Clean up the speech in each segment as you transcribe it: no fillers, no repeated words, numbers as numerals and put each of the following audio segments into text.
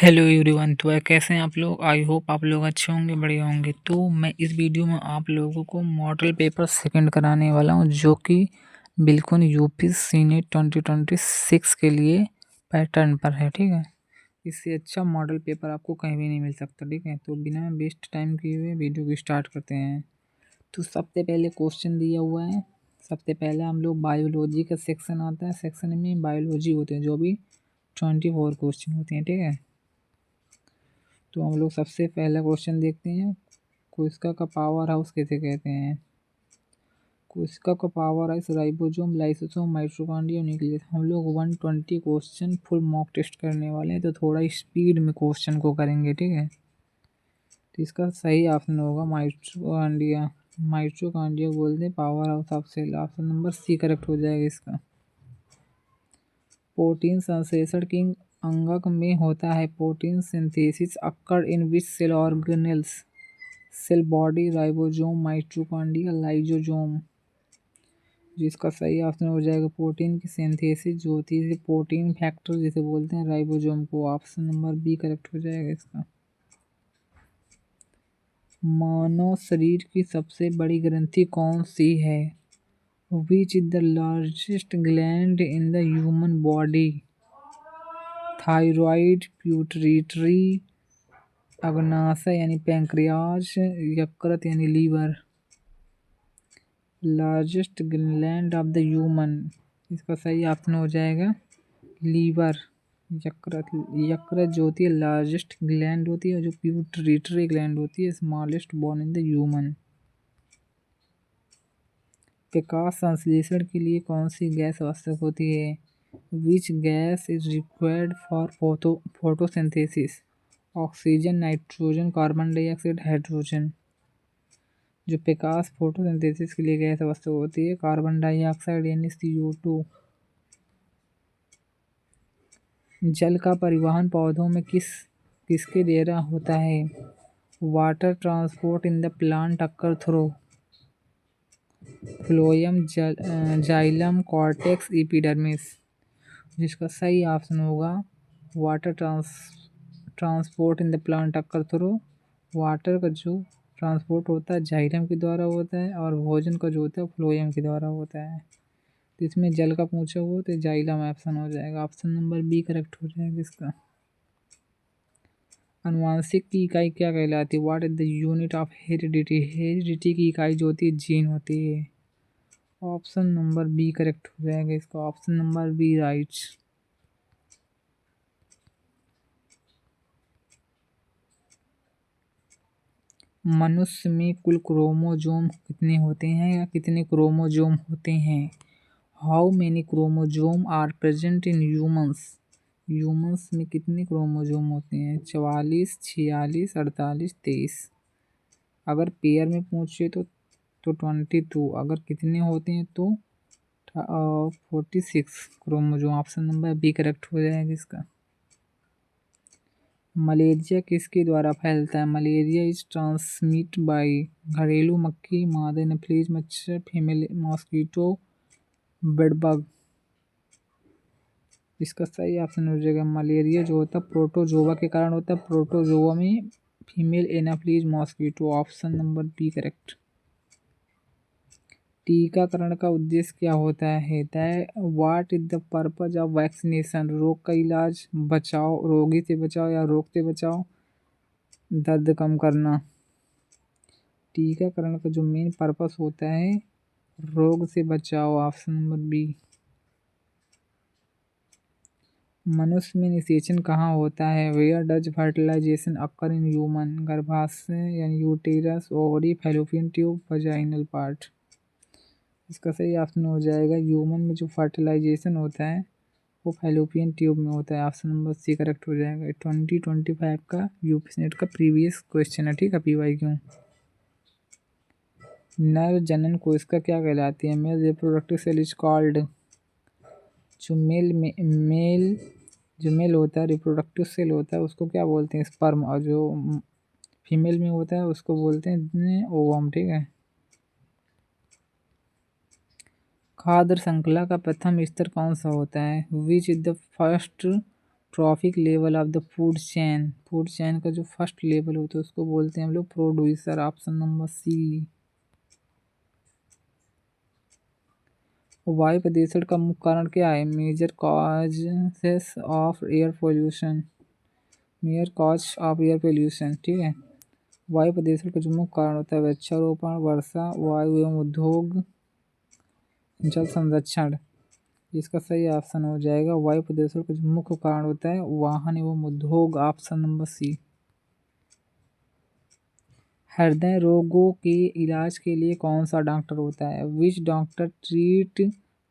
Hello everyone. तो कैसे हैं आप लोग? आई होप आप लोग अच्छे होंगे, बढ़िया होंगे। तो मैं इस वीडियो में आप लोगों को मॉडल पेपर सेकंड कराने वाला हूं, जो कि बिल्कुल यूपी सीनेट 2026 के लिए पैटर्न पर है। ठीक है, इससे अच्छा मॉडल पेपर आपको कहीं भी नहीं मिल सकता। ठीक है, तो बिना वेस्ट टाइम किए हुए वीडियो को स्टार्ट करते हैं। तो सबसे पहले क्वेश्चन दिया हुआ है। सबसे पहले हम लोग बायोलॉजी का सेक्शन आता है। सेक्शन में बायोलॉजी होते हैं, जो भी 24 क्वेश्चन होते हैं। ठीक है, तो हम लोग सबसे पहला क्वेश्चन देखते हैं। कोशिका का पावर हाउस किसे कहते हैं? कोशिका का power house ribosome, lysosome, mitochondria, nucleus. हम लोग 120 क्वेश्चन फुल मॉक टेस्ट करने वाले हैं, तो थोड़ा स्पीड में क्वेश्चन को करेंगे। ठीक है, तो इसका सही ऑप्शन होगा माइटोकॉन्ड्रिया। माइटोकॉन्ड्रिया बोलते हैं powerhouse of cell. Option number C correct हो जाएगा इसका। प्रोटीन संश्लेषण किन अंगक में होता है? Protein synthesis occur in which cell organelles? Cell body, ribosome, mitochondria, lysosome. जिसका सही ऑप्शन हो जाएगा प्रोटीन की सिंथेसिस जो होती है, प्रोटीन फैक्टर जिसे बोलते हैं, राइबोसोम को। ऑप्शन नंबर बी करेक्ट हो जाएगा इसका। मानव शरीर की सबसे बड़ी ग्रंथि कौन सी है? Which is the largest gland in the human body? Thyroid, pituitary, अग्नाशय यानी पैंक्रियाज, यकृत यानी liver. Largest gland of the human, इसका सही ऑप्शन हो जाएगा लीवर। यकृत, यकृत जो होती है लार्जेस्ट ग्लैंड होती है, जो प्यूटरी ग्लैंड होती है smallest bone in the human. प्रकाश संश्लेषण के लिए कौन सी गैस आवश्यक होती है? Which gas is required for photosynthesis? Oxygen, nitrogen, carbon dioxide, hydrogen. जो प्रकाश फोटोसिंथेसिस के लिए गैस आवश्यक होती है, कार्बन डाइऑक्साइड यानी CO2। जल का परिवहन पौधों में किसके द्वारा होता है? Water transport in the plant occur through phloem, xylem, cortex, epidermis. जिसका सही ऑप्शन होगा water transport in the plant occur through. Water का जो ट्रांसपोर्ट होता है जाइलम के द्वारा होता है, और भोजन का जो होता है फ्लोएम के द्वारा होता है। तो इसमें जल का पूछा हुआ तो जाइलम ऑप्शन हो जाएगा। ऑप्शन नंबर बी करेक्ट हो जाएगा इसका। आनुवांशिक की इकाई क्या कहलाती है? What is the unit of heredity? Heredity की इकाई जो होती है जीन होती है। ऑप्शन नंबर बी करेक्ट हो जाएगा इसका। Option number B right. मनुष्य में कुल क्रोमोजोम कितने होते हैं, या कितने क्रोमोजोम होते हैं? How many chromosome are present in humans? Humans में कितने क्रोमोजोम होते हैं? 44, 46, 48, 23। अगर पेयर में पूछे तो 22। अगर कितने होते हैं तो 46 chromosome. Option number B correct हो जाएगा इसका। मलेरिया किसके द्वारा फैलता है? मलेरिया इज ट्रांसमिट बाय घरेलू मक्खी, मादा एनोफिलीज मच्छर, फीमेल मॉस्किटो, बेडबग। इसका सही ऑप्शन हो जाएगा मलेरिया जो होता है प्रोटोजोआ के कारण होता है। प्रोटोजोआ में female anopheles mosquito. Option number B correct. टीकाकरण का उद्देश्य क्या होता है? What is the purpose of vaccination? रोग का इलाज, बचाव, रोगी से बचाव या रोग से बचाव, दर्द कम करना। टीकाकरण का जो मेन पर्पस होता है रोग से बचाव। Option number B. मनुष्य में निषेचन कहाँ होता है? Where does fertilisation occur in human? गर्भाशय यानी uterus, ovary, fallopian tube, vaginal part. इसका सही ऑप्शन हो जाएगा ह्यूमन में जो फर्टिलाइजेशन होता है वो फैलोपियन ट्यूब में होता है। ऑप्शन नंबर सी करेक्ट हो जाएगा। 2025 का यूपी नेट का प्रीवियस क्वेश्चन है। ठीक है, PY क्यों। नर जनन कोशिका क्या कहलाती है? Male reproductive cell is called. जो मेल होता है रिप्रोडक्टिव सेल होता है उसको क्या बोलते हैं? स्पर्म। और जो फीमेल में होता है उसको बोलते हैं ओवम। ठीक है। खाद्य श्रृंखला का प्रथम स्तर कौन सा होता है? Which is the first trophic level of the food chain का जो फर्स्ट लेवल होता है उसको बोलते हैं हम लोग प्रोड्यूसर। ऑप्शन नंबर सी। वायु प्रदूषण का मुख्य कारण क्या है? Major causes of air pollution. ठीक है। वायु प्रदूषण का जो मुख्य कारण होता है वृक्षारोपण, वर्षा, वायु एवं उद्योग, जल संरक्षण। इसका सही ऑप्शन हो जाएगा वायु प्रदूषण का जो मुख्य कारण होता है वाहन एवं उद्योग। Option number C. हृदय रोगों के इलाज के लिए कौन सा डॉक्टर होता है? Which doctor treat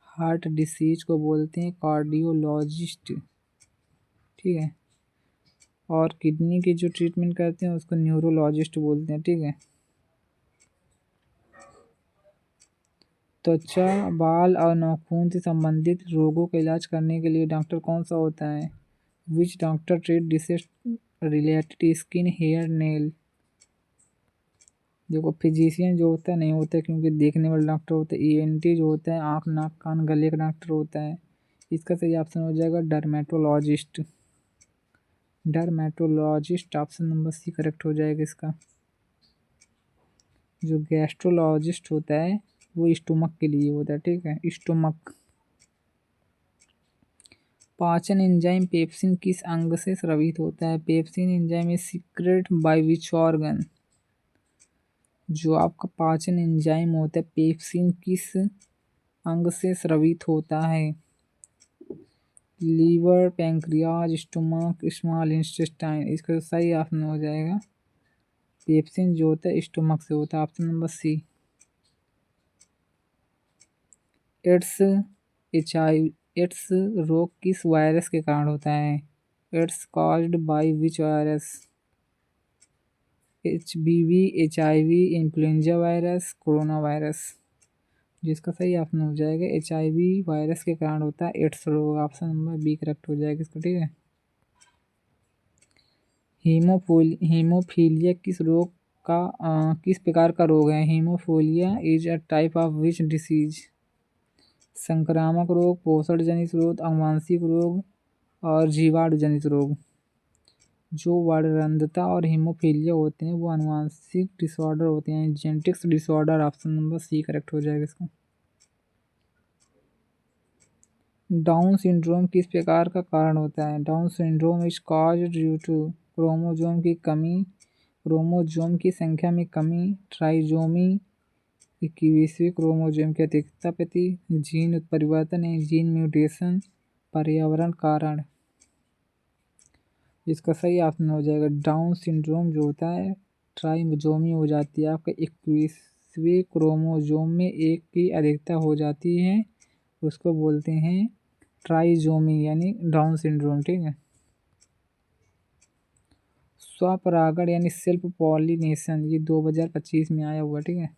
heart disease को बोलते हैं कार्डियोलॉजिस्ट। ठीक है। और किडनी की जो ट्रीटमेंट करते हैं उसको न्यूरोलॉजिस्ट बोलते हैं। ठीक है। त्वचा, बाल और नाखून से संबंधित रोगों का इलाज करने के लिए डॉक्टर कौन सा होता है? Which doctor treat disease related skin, hair, nail. देखो फिजिशियन जो होता है नहीं होता है क्योंकि देखने वाला डॉक्टर होता है। ईएनटी जो होता है आँख, नाक, कान, गले का डॉक्टर होता है। इसका सही ऑप्शन हो जाएगा dermatologist. Dermatologist option number C correct हो जाएगा इसका। जो गैस्ट्रोलॉजिस्ट होता है वो स्टोमक के लिए होता है। ठीक है। स्टोमक। पाचन एंजाइम पेप्सिन किस अंग से स्रावित होता है? Pepsin enzyme is secret by which organ. जो आपका पाचन एंजाइम होता है पेप्सिन किस अंग से स्रावित होता है? Liver, pancreas, stomach, small intestine. इसका सही ऑप्शन हो जाएगा पेप्सिन जो होता है स्टोमक से होता है। ऑप्शन नंबर सी। एड्स रोग किस वायरस के कारण होता है? AIDS caused by which virus? HBV, HIV, influenza virus, corona virus. जिसका सही ऑप्शन हो जाएगा HIV वायरस के कारण होता है एड्स रोग। ऑप्शन नंबर बी करेक्ट हो जाएगा इसका। ठीक है। हीमोफीलिया किस प्रकार का रोग है? Haemophilia is a type of which disease? संक्रामक रोग, पोषण जनित रोग, आनुवंशिक रोग और जीवाणु जनित रोग। जो वर्णरंध्रता और हीमोफीलिया होते हैं वो आनुवंशिक डिसऑर्डर होते हैं, genetics disorder. Option number C correct हो जाएगा इसका। डाउन सिंड्रोम किस प्रकार का कारण होता है? Down syndrome is caused due to chromosome की कमी, क्रोमोसोम की संख्या में कमी, ट्राइसोमी 21वें क्रोमोसोम की अधिकता प्रति, जीन उत्परिवर्तन है, जीन म्यूटेशन, पर्यावरण कारण। इसका सही ऑप्शन हो जाएगा डाउन सिंड्रोम जो होता है ट्राइसोमी हो जाती है आपका 21वें क्रोमोसोम में एक की अधिकता हो जाती है, उसको बोलते हैं ट्राइसोमी यानी डाउन सिंड्रोम। ठीक है। स्वपरागण यानी सेल्फ पॉलिनेशन ये 2025 में आया हुआ। ठीक है।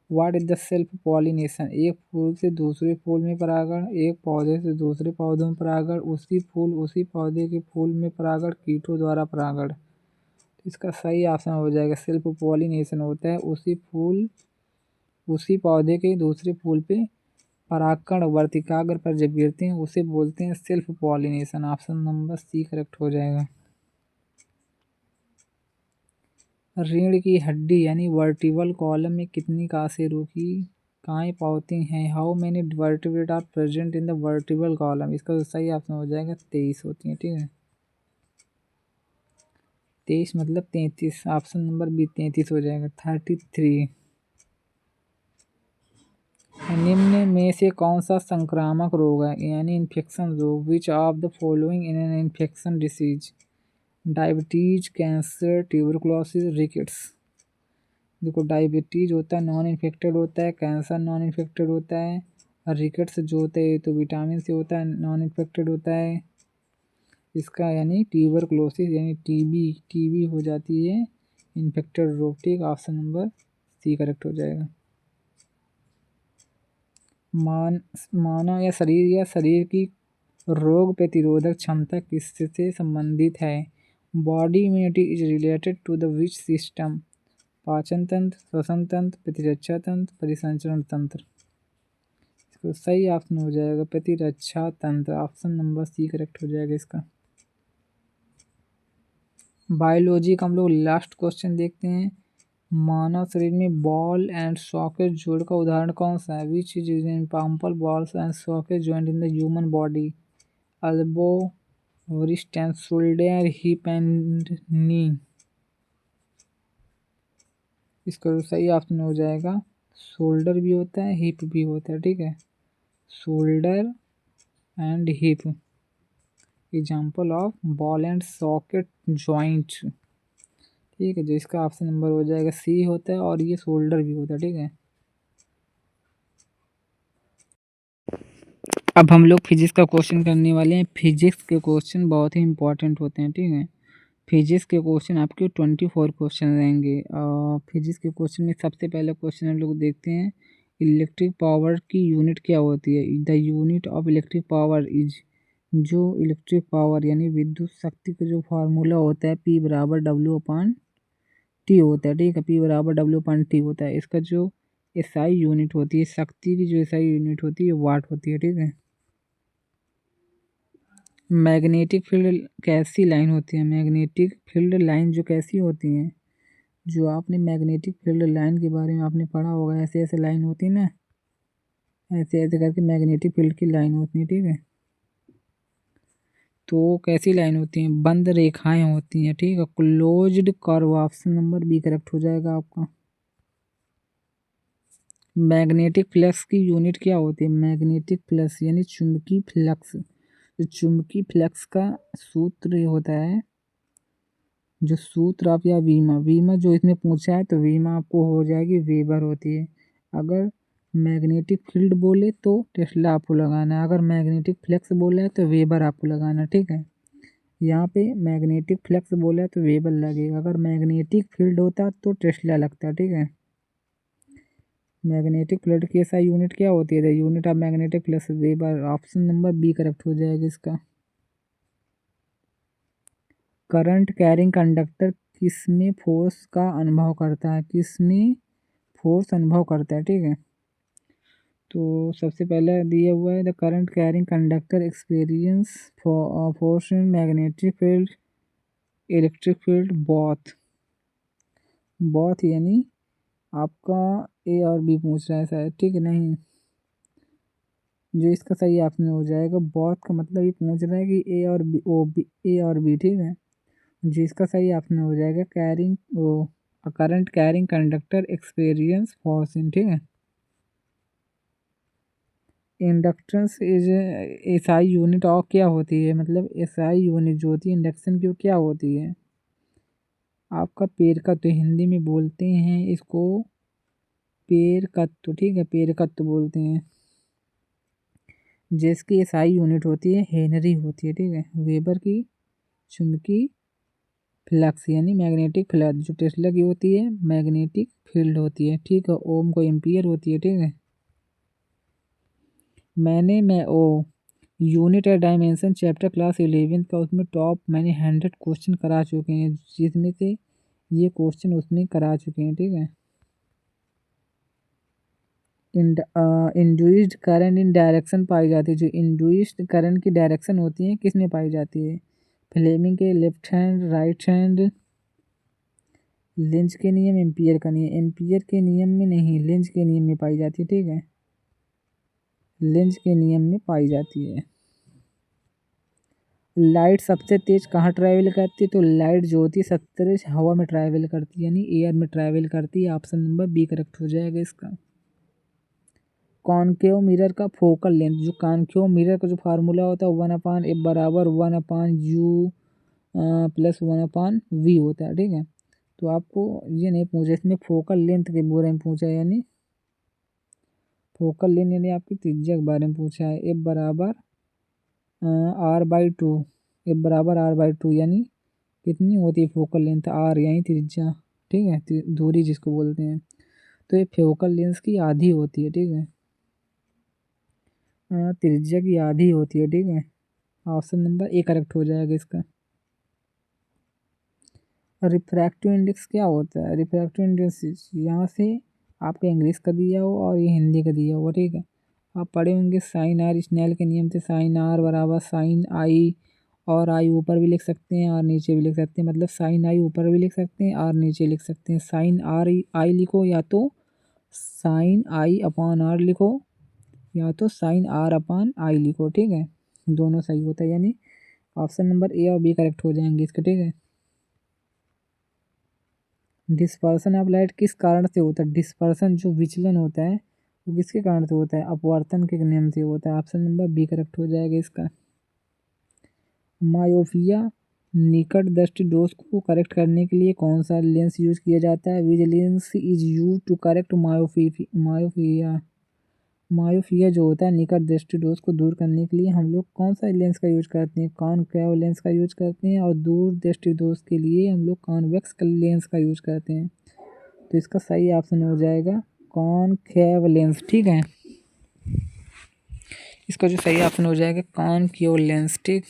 What is the self pollination? एक फूल से दूसरे फूल में परागण, एक पौधे से दूसरे पौधे में परागण, उसी पौधे के फूल में परागण, कीटों द्वारा परागण। इसका सही ऑप्शन हो जाएगा सेल्फ पॉलिनेशन होता है उसी पौधे के दूसरे फूल पे परागकण वर्तिकाग्र पर जब गिरते हैं उसे बोलते हैं self pollination. Option number C correct हो जाएगा। रीढ़ की हड्डी यानी वर्टिबल कॉलम में कितनी काएं पाती हैं? How many vertebrate are present in the vertebral column? इसका सही ऑप्शन हो जाएगा 23 होती हैं। ठीक है। 23 मतलब 33। ऑप्शन नंबर बी 33 हो जाएगा 33। निम्न में से कौन सा संक्रामक रोग है यानी इन्फेक्शन रोग? Which of the following in an infection disease? Diabetes, cancer, tuberculosis, rickets. देखो डायबिटीज होता है नॉन इन्फेक्टेड होता है, कैंसर नॉन इन्फेक्टेड होता है, और रिकेट्स जो होता है तो विटामिन से होता है नॉन इन्फेक्टेड होता है। इसका यानी ट्यूबरकुलोसिस यानी टीबी हो जाती है इन्फेक्टेड रोग। ठीक। ऑप्शन नंबर सी करेक्ट हो जाएगा। मानव या शरीर की रोग प्रतिरोधक क्षमता किससे संबंधित है? Body immunity is related to the which system? पाचन तंत्र, श्वसन तंत्र, प्रतिरक्षा तंत्र, परिसंचरण तंत्र। तो सही ऑप्शन हो जाएगा प्रतिरक्षा तंत्र, ऑप्शन नंबर सी करेक्ट हो जाएगा इसका। बायोलॉजी का हम लोग लास्ट क्वेश्चन देखते हैं। मानव शरीर में बॉल एंड सॉकेट जोड़ का उदाहरण कौन सा है? Which is example balls and socket joint in the human body? Elbow, wrist and shoulder, hip and knee। इसका तो सही ऑप्शन हो जाएगा शोल्डर भी होता है हिप भी होता है, ठीक है, shoulder and hip, example of ball and socket joint, ठीक है। जो इसका ऑप्शन नंबर हो जाएगा सी होता है और ये शोल्डर भी होता है, ठीक है। अब हम लोग फिजिक्स का क्वेश्चन करने वाले हैं। फिजिक्स के क्वेश्चन बहुत ही इंपॉर्टेंट होते हैं, ठीक है। फिजिक्स के क्वेश्चन आपके 24 क्वेश्चन रहेंगे। फिजिक्स के क्वेश्चन में सबसे पहला क्वेश्चन हम लोग देखते हैं, इलेक्ट्रिक पावर की यूनिट क्या होती है? The unit of electric power is, जो इलेक्ट्रिक पावर यानी विद्युत शक्ति का जो फार्मूला होता है P बराबर W/T होता है, ठीक है, P बराबर W/T होता है। इसका जो एसआई यूनिट होती है, शक्ति की जो एसआई यूनिट होती है वाट होती है, ठीक है। मैग्नेटिक फील्ड कैसी लाइन होती है? मैग्नेटिक फील्ड लाइन जो कैसी होती हैं, जो आपने मैग्नेटिक फील्ड लाइन के बारे में आपने पढ़ा होगा, ऐसे ऐसे लाइन होती है ना, ऐसे ऐसे करके मैग्नेटिक फील्ड की लाइन होती है, ठीक है। तो कैसी लाइन होती हैं? बंद रेखाएं होती हैं, ठीक है, closed curve, option number B correct हो जाएगा आपका। मैग्नेटिक फ्लक्स की यूनिट क्या होती है? मैग्नेटिक फ्लक्स यानी चुंबकीय फ्लक्स, जो चुंबकीय फ्लक्स का सूत्र होता है, जो सूत्र आप या वीमा वीमा जो इसमें पूछा है तो वीमा आपको हो जाएगी वेबर होती है। अगर मैग्नेटिक फील्ड बोले तो टेस्ला आपको लगाना है, अगर मैग्नेटिक फ्लक्स बोला है तो वेबर आपको लगाना है, ठीक है। यहाँ पे मैग्नेटिक फ्लक्स बोला है तो वेबर लगेगा, अगर मैग्नेटिक फील्ड होता तो टेस्ला लगता, ठीक है। मैग्नेटिक फील्ड की ऐसा यूनिट क्या होती है? Unit of magnetic flux weber, option number B correct हो जाएगा इसका। करंट कैरिंग कंडक्टर किसमें फोर्स का अनुभव करता है? किसमें फोर्स अनुभव करता है, ठीक है। तो सबसे पहले दिया हुआ है the current carrying conductor experience force in magnetic field electric field both, both यानी आपका ए और बी पूछ रहा है शायद, ठीक है, नहीं, जो इसका सही ऑप्शन हो जाएगा बॉथ का मतलब ये पूछ रहा है कि ए और बी, ओ बी, ए और बी, ठीक है। जिसका सही ऑप्शन हो जाएगा कैरिंग वो करंट कैरिंग कंडक्टर एक्सपीरियंस फॉर्सिंग, ठीक है। इंडक्टेंस इज एसआई यूनिट और क्या होती है? मतलब एसआई यूनिट जो होती है इंडक्शन की वो क्या होती है? आपका पेड़ का तो हिंदी में बोलते हैं इसको पेड़ का तो, ठीक है, पेड़ का तो बोलते हैं। जिसकी एसआई यूनिट होती है हेनरी होती है, ठीक है। वेबर की चुंबकीय फ्लक्स यानी मैग्नेटिक फ्लक्स, जो टेस्ला की होती है मैग्नेटिक फील्ड होती है, ठीक है। ओम को एम्पियर होती है, ठीक है। मैं ओ unit and dimension chapter class 11 का उसमें टॉप मैंने 100 क्वेश्चन करा चुके हैं, जिसमें से ये क्वेश्चन उसमें करा चुके हैं, ठीक है। इंड्यूस्ड करंट इन डायरेक्शन पाई जाती है, जो इंड्यूस्ड करंट की डायरेक्शन होती है किस में पाई जाती है? फ्लेमिंग के left hand, right hand, length के नियम, एम्पियर का नियम, एम्पियर के नियम में नहीं, लेंज के नियम में पाई जाती है, ठीक है, लेंज के नियम में पाई जाती है। लाइट सबसे तेज कहाँ ट्रैवल करती है? तो लाइट जो होती है सबसे तेज हवा में ट्रैवल करती है, यानी एयर में ट्रैवल करती है, ऑप्शन नंबर बी करेक्ट हो जाएगा इसका। कॉनकेव मिरर का फोकल लेंथ, जो कॉनकेव मिरर का जो फार्मूला होता है 1/f बराबर 1/u प्लस 1/v होता है, ठीक है। तो आपको ये नहीं पूछा, इसमें फोकल लेंथ के बारे में पूछा है, यानी फोकल लेंथ यानी आपकी त्रिज्या के बारे में पूछा है। एफ बराबर r/2, एफ बराबर r/2 यानी कितनी होती है फोकल लेंथ? आर यानी त्रिज्या, ठीक है, दूरी जिसको बोलते हैं। तो ये फोकल लेंथ की आधी होती है, ठीक है, त्रिज्या की आधी होती है, ठीक है। ऑप्शन नंबर ए करेक्ट हो जाएगा इसका। रिफ्रैक्टिव इंडेक्स क्या होता है? रिफ्रैक्टिव इंडेक्स यहाँ से आपका इंग्लिश का दिया हो और ये हिंदी का दिया हुआ, ठीक है। आप पढ़े होंगे साइन आर स्नेल के नियम से साइन आर बराबर साइन आई, और आई ऊपर भी लिख सकते हैं और नीचे भी लिख सकते हैं, मतलब साइन आई ऊपर भी लिख सकते हैं और नीचे लिख सकते हैं। साइन आर आई लिखो या तो साइन आई अपॉन आर लिखो या तो साइन आर अपॉन आई लिखो, ठीक है, दोनों सही होता है, यानी ऑप्शन नंबर ए और बी करेक्ट हो जाएंगे इसके, ठीक है। डिस्पर्सन ऑफ लाइट किस कारण से होता है? डिस्पर्सन जो विचलन होता है वो किसके कारण से होता है? अपवर्तन के नियम से होता है। ऑप्शन नंबर बी करेक्ट हो जाएगा इसका। मायोपिया निकट दृष्टि दोष को करेक्ट करने के लिए कौन सा लेंस यूज किया जाता है? Which lens is use to correct myopia? Myopia जो होता है निकट दृष्टि दोष को दूर करने के लिए हम लोग कौन सा लेंस का यूज करते हैं? कॉनकेव लेंस का यूज करते हैं, और दूर दृष्टि दोष के लिए हम लोग कॉन्वेक्स लेंस का यूज करते हैं। तो इसका सही ऑप्शन हो जाएगा कॉनकेव लेंस, ठीक है। इसका जो सही ऑप्शन हो जाएगा कॉनकेव लेंस, ठीक।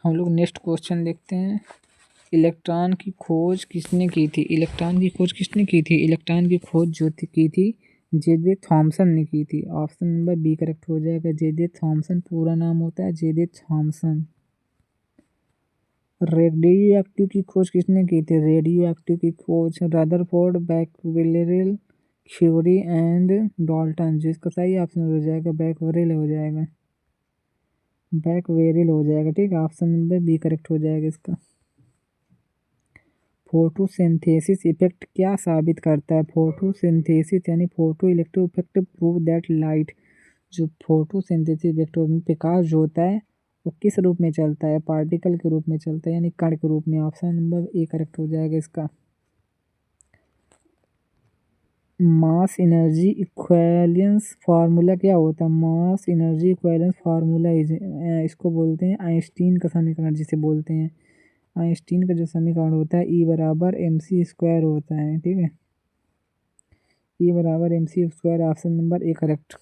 हम लोग नेक्स्ट क्वेश्चन देखते हैं। इलेक्ट्रॉन की खोज किसने की थी? इलेक्ट्रॉन की खोज किसने की थी? इलेक्ट्रॉन की खोज जो की थी जे थॉमसन ने की थी। ऑप्शन नंबर बी करेक्ट हो जाएगा। जे थॉमसन पूरा नाम होता है जे थॉमसन। रेडियो एक्टिव की खोज किसने की थी? रेडियो एक्टिव की खोज रदरफोर्ड, बैकवेलेल, क्यूरी एंड डाल्टन। जिसका सही ऑप्शन हो जाएगा बैकवेलेल हो जाएगा, बैकवेलेल हो जाएगा, ठीक है। ऑप्शन नंबर बी करेक्ट हो जाएगा इसका। फोटोसिंथेसिस इफेक्ट क्या साबित करता है? फोटोसिंथेसिस यानी photo electric effect prove that light. जो फोटोसिंथेसिस इफेक्ट में प्रकाश जो होता है वो किस रूप में चलता है? पार्टिकल के रूप में चलता है, यानी कण के रूप में। ऑप्शन नंबर ए करेक्ट हो जाएगा इसका। मास एनर्जी इक्विवेलेंस फार्मूला क्या होता है? मास एनर्जी इक्विवेलेंस फार्मूला इसको बोलते हैं आइंस्टीन का समीकरण, जिसे बोलते हैं आइंस्टीन का जो समीकरण होता है ई बराबर एम सी स्क्वायर होता है, ठीक है। ई बराबर M C square, option number A correct.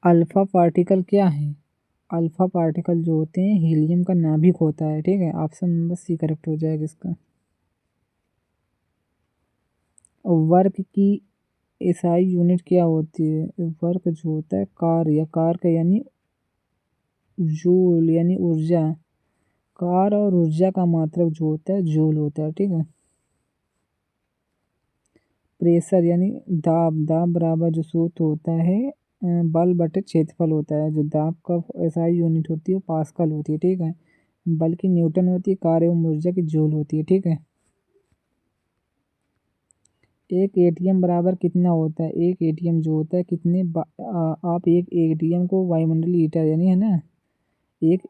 Alpha particle क्या है? अल्फा पार्टिकल जो होते हैं हीलियम का नाभिक होता है, ठीक है। ऑप्शन नंबर सी करेक्ट हो जाएगा इसका। वर्क की एसआई यूनिट क्या होती है? वर्क जो होता है कार्य, कार्य यानी जूल यानी ऊर्जा। कार और ऊर्जा का मात्रक जो होता है जूल होता है, ठीक है। प्रेशर यानी दाब, दाब बराबर जो सूत्र होता है बल बटे क्षेत्रफल होता है। जो दाब का एसआई यूनिट होती है वो पास्कल होती है, ठीक है। बल की न्यूटन होती है, कार्य एवं ऊर्जा की जूल होती है, ठीक है। एक एटीएम बराबर कितना होता है? एक एटीएम जो होता है कितने आप एक एटीएम को वायुमंडलीय लीटर यानी है ना, एक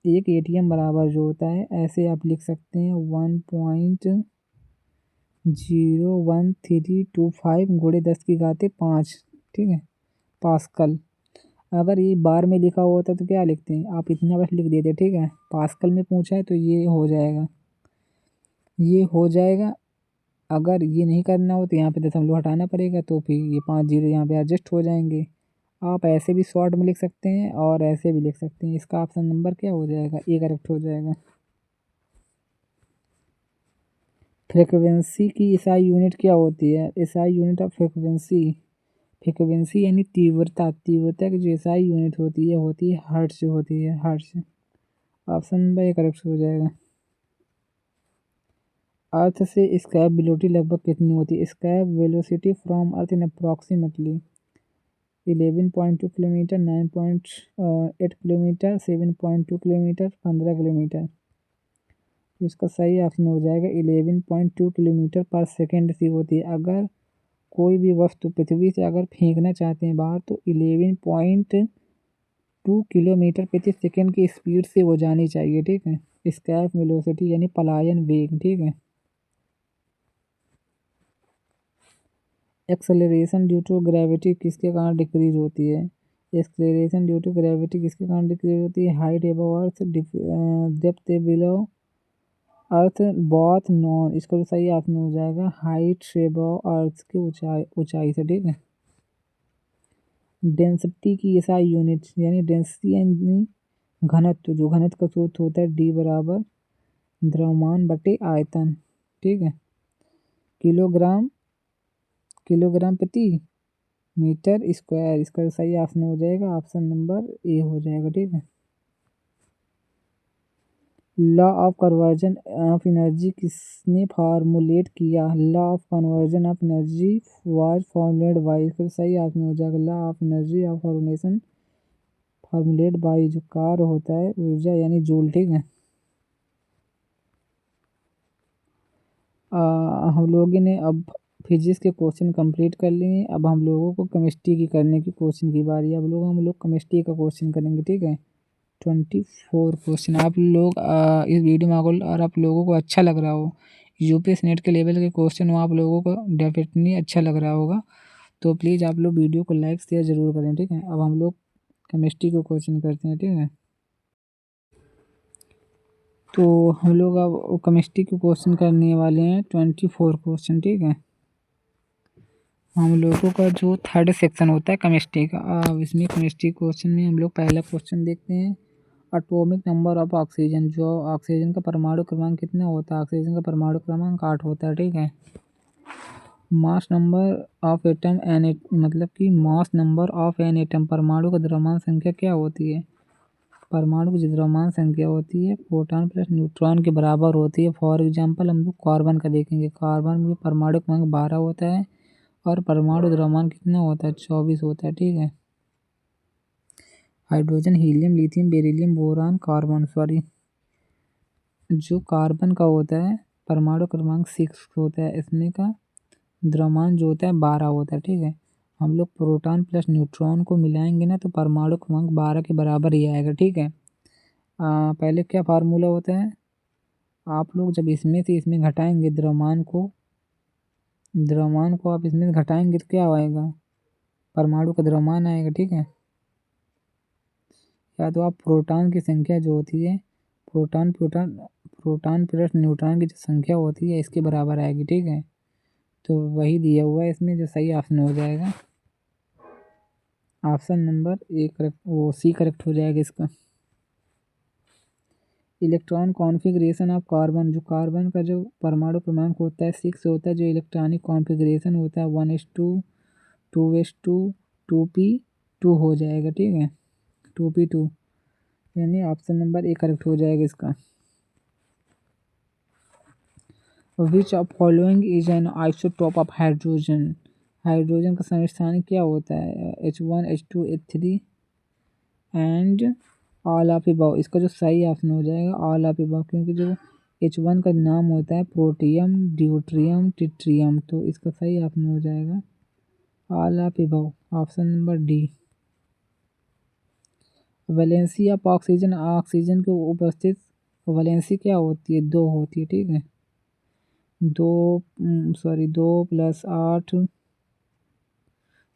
एक एटीएम बराबर जो होता है ऐसे आप लिख सकते हैं 1.01325 गुणे 10⁵ ठीक है, पास्कल। अगर ये बार में लिखा होता तो क्या लिखते हैं आप? इतना बस लिख देते, ठीक है। पास्कल में पूछा है तो ये हो जाएगा, ये हो जाएगा। अगर ये नहीं करना हो तो यहाँ पे दशमलव हटाना पड़ेगा, तो फिर ये 5 जीरो यहाँ पे एडजस्ट हो जाएंगे। आप ऐसे भी शॉर्ट में लिख सकते हैं और ऐसे भी लिख सकते हैं। इसका ऑप्शन नंबर क्या हो जाएगा? ए करेक्ट हो जाएगा। फ्रिक्वेंसी की एसआई यूनिट क्या होती है? SI unit of frequency, frequency यानी तीव्रता, तीव्रता की जो एसआई यूनिट होती है हर्ट्ज होती है, hertz. Option number A correct हो जाएगा। अर्थ से स्कैप वेलोसिटी लगभग कितनी होती है? Escape velocity from earth in approximately 11.2 kilometre, 9.8 kilometre, 7.2 kilometre, 15 kilometre. तो इसका सही ऑप्शन हो जाएगा 11.2 किलोमीटर पर सेकेंड से होती है। अगर कोई भी वस्तु पृथ्वी से अगर फेंकना चाहते हैं बाहर तो 11.2 किलोमीटर प्रति सेकेंड की स्पीड से वो जानी चाहिए, ठीक है। स्कैप वेलोसिटी यानी पलायन वेग, ठीक है। एक्सेलरेशन ड्यू टू ग्रेविटी किसके कारण डिक्रीज होती है? एक्सेलरेशन ड्यू टू ग्रेविटी किसके कारण डिक्रीज होती है? Height above earth, depth below earth, both none. इसको तो सही ऑप्शन हो जाएगा हाइट एबव अर्थ की ऊंचाई, ऊंचाई से, ठीक है। डेंसिटी की एसआई यूनिट यानी डेंसिटी यानी घनत्व, जो घनत्व का सूत्र होता है D बराबर द्रव्यमान बटे आयतन, ठीक है। किलोग्राम किलोग्राम प्रति मीटर स्क्वायर, इसका सही ऑप्शन हो जाएगा ऑप्शन नंबर ए हो जाएगा, ठीक है। Law of conversion of energy किसने फार्मूलेट किया? Law of conversion of energy was formulate by, इसका सही ऑप्शन हो जाएगा law of energy of formation formulate by, जो कार्य होता है ऊर्जा यानी जूल, ठीक है। हम लोगों ने अब फिजिक्स के क्वेश्चन कंप्लीट कर लिए। अब हम लोगों को केमिस्ट्री की करने की क्वेश्चन की बारी है। अब हम लोग केमिस्ट्री का क्वेश्चन करेंगे, ठीक है। 24 क्वेश्चन। आप लोग इस वीडियो में अगर आप लोगों को अच्छा लग रहा हो, यूपीएससी नेट के लेवल के क्वेश्चन हो, आप लोगों को डेफिनेटली अच्छा लग रहा होगा, तो प्लीज़ आप लोग वीडियो को लाइक शेयर ज़रूर करें, ठीक है। अब हम लोग केमिस्ट्री को क्वेश्चन करते हैं, ठीक है। तो हम लोग अब केमिस्ट्री के क्वेश्चन करने वाले हैं 24 क्वेश्चन, ठीक है। हम लोगों का जो थर्ड सेक्शन होता है केमिस्ट्री का, अब इसमें केमिस्ट्री क्वेश्चन में हम लोग पहला क्वेश्चन देखते हैं। एटॉमिक नंबर ऑफ ऑक्सीजन, जो ऑक्सीजन का परमाणु क्रमांक कितना होता है? ऑक्सीजन का परमाणु क्रमांक 8 होता है, ठीक है। Mass number of atom N, मतलब कि mass number of N atom, परमाणु का द्रव्यमान संख्या क्या होती है? परमाणु की जो द्रव्यमान संख्या होती है प्रोटॉन प्लस न्यूट्रॉन के बराबर होती है। फॉर एग्जांपल हम लोग कार्बन का देखेंगे, कार्बन में परमाणु क्रमांक 12 होता है और परमाणु द्रव्यमान कितना होता है? 24 होता है, ठीक है। Hydrogen, helium, lithium, beryllium, boron, carbon, sorry, जो कार्बन का होता है परमाणु क्रमांक 6 होता है, इसमें का द्रव्यमान जो होता है 12 होता है, ठीक है। हम लोग प्रोटॉन प्लस न्यूट्रॉन को मिलाएंगे ना तो परमाणु क्रमांक 12 के बराबर ही आएगा, ठीक है। पहले क्या फार्मूला होता है? आप लोग जब इसमें से इसमें घटाएंगे द्रव्यमान को आप इसमें घटाएंगे तो क्या आएगा? परमाणु का द्रव्यमान आएगा, ठीक है। या तो आप प्रोटॉन की संख्या जो होती है, proton proton proton plus neutron की जो संख्या होती है इसके बराबर आएगी, ठीक है। तो वही दिया हुआ है इसमें, जो सही ऑप्शन हो जाएगा ऑप्शन नंबर ए करेक्ट, वो सी करेक्ट हो जाएगा इसका। इलेक्ट्रॉन कॉन्फ़िगरेशन ऑफ कार्बन, जो कार्बन का जो परमाणु क्रमांक होता है 6 होता है, जो इलेक्ट्रॉनिक कॉन्फ़िगरेशन होता है 1:2 2:2 2p2 हो जाएगा, ठीक है। 2p2 यानी ऑप्शन नंबर ए करेक्ट हो जाएगा इसका। Which of following is an isotope of hydrogen, hydrogen का समस्थानिक क्या होता है? H1 H2 H3 and all of above, इसका जो सही ऑप्शन हो जाएगा ऑल ऑफ अबव, क्योंकि जो H1 का नाम होता है प्रोटियम, ड्यूट्रियम, ट्रिटियम, तो इसका सही ऑप्शन हो जाएगा all of above, option number D. Valency of oxygen, oxygen के उपस्थित वैलेंसी क्या होती है? 2 होती है, ठीक है। 2+8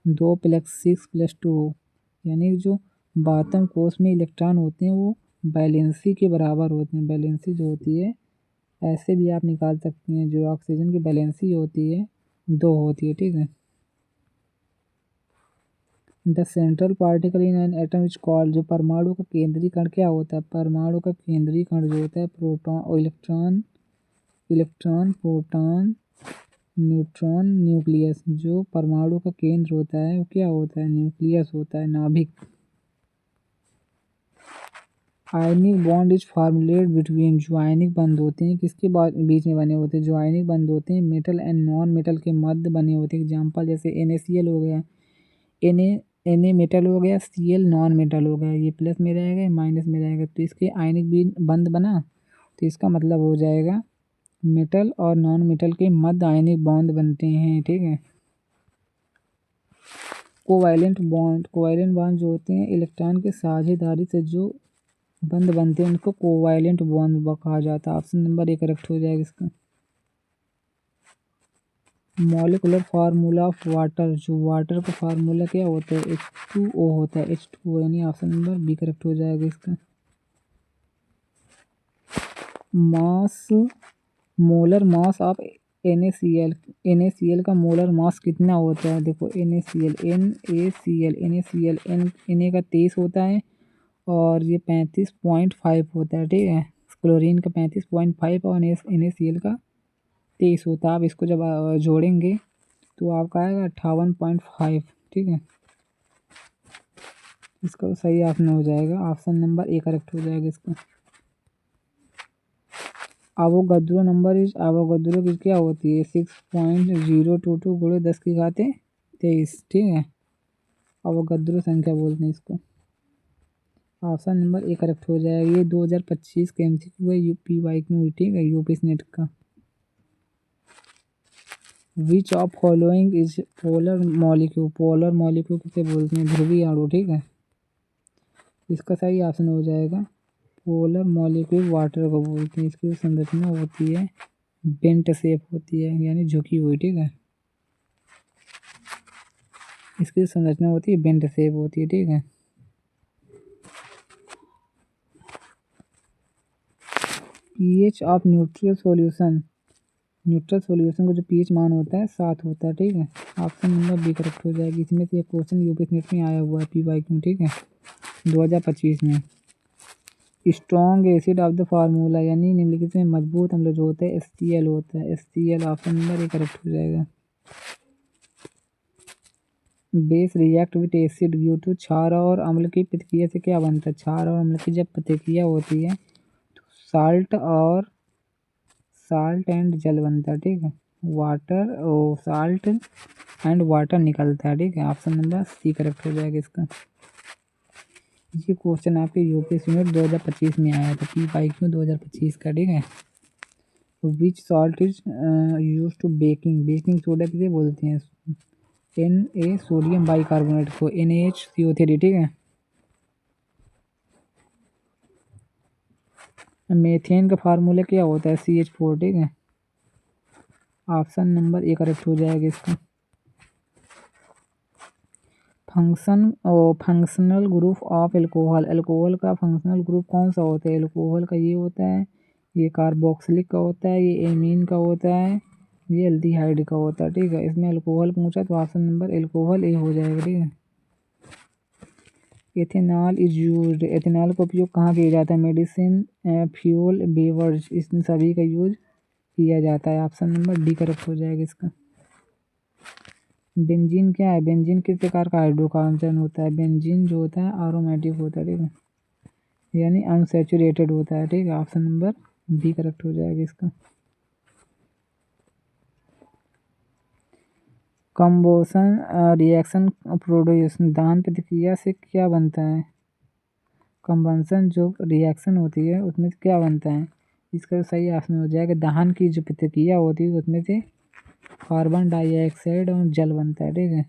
2+6+2, यानी जो बातम कोष में इलेक्ट्रॉन होते हैं वो वैलेंसी के बराबर होते हैं। वैलेंसी जो होती है ऐसे भी आप निकाल सकते हैं, जो ऑक्सीजन की वैलेंसी होती है 2 होती है, ठीक है। The central particle in an atom is called, जो परमाणु का केंद्रीय कण क्या होता है? परमाणु का केंद्रीय कण जो होता है प्रोटॉन और इलेक्ट्रॉन, प्रोटॉन, न्यूट्रॉन, न्यूक्लियस, जो परमाणु का केंद्र होता है वो क्या होता है? न्यूक्लियस होता है, नाभिक। Ionic bond is formulate between, जो आयनिक बंध होते हैं किसके बीच में बने होते हैं? जो आयनिक बंध होते हैं मेटल एंड नॉन मेटल के मध्य बने होते हैं। एग्जाम्पल जैसे NaCl हो गया, Na मेटल हो गया, Cl नॉन मेटल हो गया, ये प्लस में रहेगा, माइनस में रहेगा, तो इसके आयनिक बंध बना, तो इसका मतलब हो जाएगा मेटल और नॉन मेटल के मध्य आयनिक बॉन्ड बनते हैं, ठीक है। कोवैलेंट बॉन्ड जो होते हैं इलेक्ट्रॉन के साझेदारी से जो बंध बनते हैं उनको कोवैलेंट बॉन्ड कहा जाता है। ऑप्शन नंबर ए करेक्ट हो जाएगा इसका। मॉलिक्यूलर फार्मूला ऑफ वाटर, जो वाटर का फार्मूला क्या होता है? H2O होता है, H2O, यानी ऑप्शन नंबर बी करेक्ट हो जाएगा इसका। मास, मोलर मास ऑफ NaCl का मोलर मास कितना होता है? देखो NaCl Na का 23 होता है और ये 35.5 होता है, ठीक है। क्लोरीन का 35.5 और NaCl का 23 होता है। आप इसको जब जोड़ेंगे तो आपका आएगा 58.5, ठीक है। इसका सही ऑप्शन हो जाएगा, ऑप्शन नंबर ए करेक्ट हो जाएगा इसका। एवोगाड्रो नंबर एवोगाड्रो की क्या होती है? 6.022 गुणे 10 की घाते 23, ठीक है। एवोगाड्रो संख्या बोलते हैं इसको। ऑप्शन नंबर ए करेक्ट हो जाएगा। ये 2025 के MCQ है UPY में हुई, ठीक है, यूपी नेट का। Which of following is polar molecule? Polar molecule किसे बोलते हैं? ध्रुवीय अणु, ठीक है। इसका सही ऑप्शन हो जाएगा पोलर मॉलिक्यूल वाटर को बोलते हैं। इसकी संरचना होती है बेंट शेप होती है, यानी झुकी हुई, ठीक है। इसकी संरचना होती है बेंट शेप होती है, ठीक है। PH of neutral solution, neutral solution का जो पीएच मान होता है 7 होता है, ठीक है। ऑप्शन नंबर बी करेक्ट हो जाएगी। इसमें से एक क्वेश्चन यूपी नेट में आया हुआ है PYQ, ठीक है, 2025 में। Strong acid of the formula, यानी निम्नलिखित में मजबूत अम्ल जो होता है HCl होता है। HCl option number A correct हो जाएगा। Base react with acid due to क्षार और अम्ल की प्रतिक्रिया से क्या बनता है? क्षार और अम्ल की जब प्रतिक्रिया होती है तो साल्ट एंड जल बनता है, ठीक है। वाटर और साल्ट एंड वाटर निकलता है, ठीक है। ऑप्शन नंबर सी करेक्ट हो जाएगा इसका। ये क्वेश्चन आपके यूपीएससी में 2025 में आया था, PYQ 2025 का, ठीक है। Which salt is use to baking soda किसे बोलते हैं? Na सोडियम बाइकार्बोनेट को, NaHCO3, ठीक है। मीथेन का फार्मूला क्या होता है? CH4, ठीक है। ऑप्शन नंबर ए करेक्ट हो जाएगा इसका। Functional group of alcohol, alcohol का फंक्शनल ग्रुप कौन सा होता है? एल्कोहल का ये होता है, ये कार्बोक्सिलिक का होता है, ये एमीन का होता है, ये एल्डिहाइड का होता है, ठीक है। इसमें एल्कोहल पूछा तो ऑप्शन नंबर एल्कोहल ए हो जाएगा, ठीक है। एथेनॉल इज यूज्ड, एथेनॉल का उपयोग कहाँ किया जाता है? मेडिसिन, फ्यूल, बेवर्ज, इन सभी का यूज किया जाता है। ऑप्शन नंबर डी करेक्ट हो जाएगा इसका। बेंजीन क्या है? बेंजीन किस प्रकार का हाइड्रोकार्बन होता है? बेंजीन जो होता है एरोमेटिक होता है, ठीक है, यानी अनसैचुरेटेड होता है, ठीक है। ऑप्शन नंबर बी करेक्ट हो जाएगा इसका। कंबोशन रिएक्शन प्रोड्यूस, दहन प्रतिक्रिया से क्या बनता है? कंबंशन जो रिएक्शन होती है उसमें से क्या बनता है? इसका सही ऑप्शन हो जाएगा दहन की जो प्रतिक्रिया होती है उसमें से कार्बन डाइऑक्साइड और जल बनता है, ठीक है।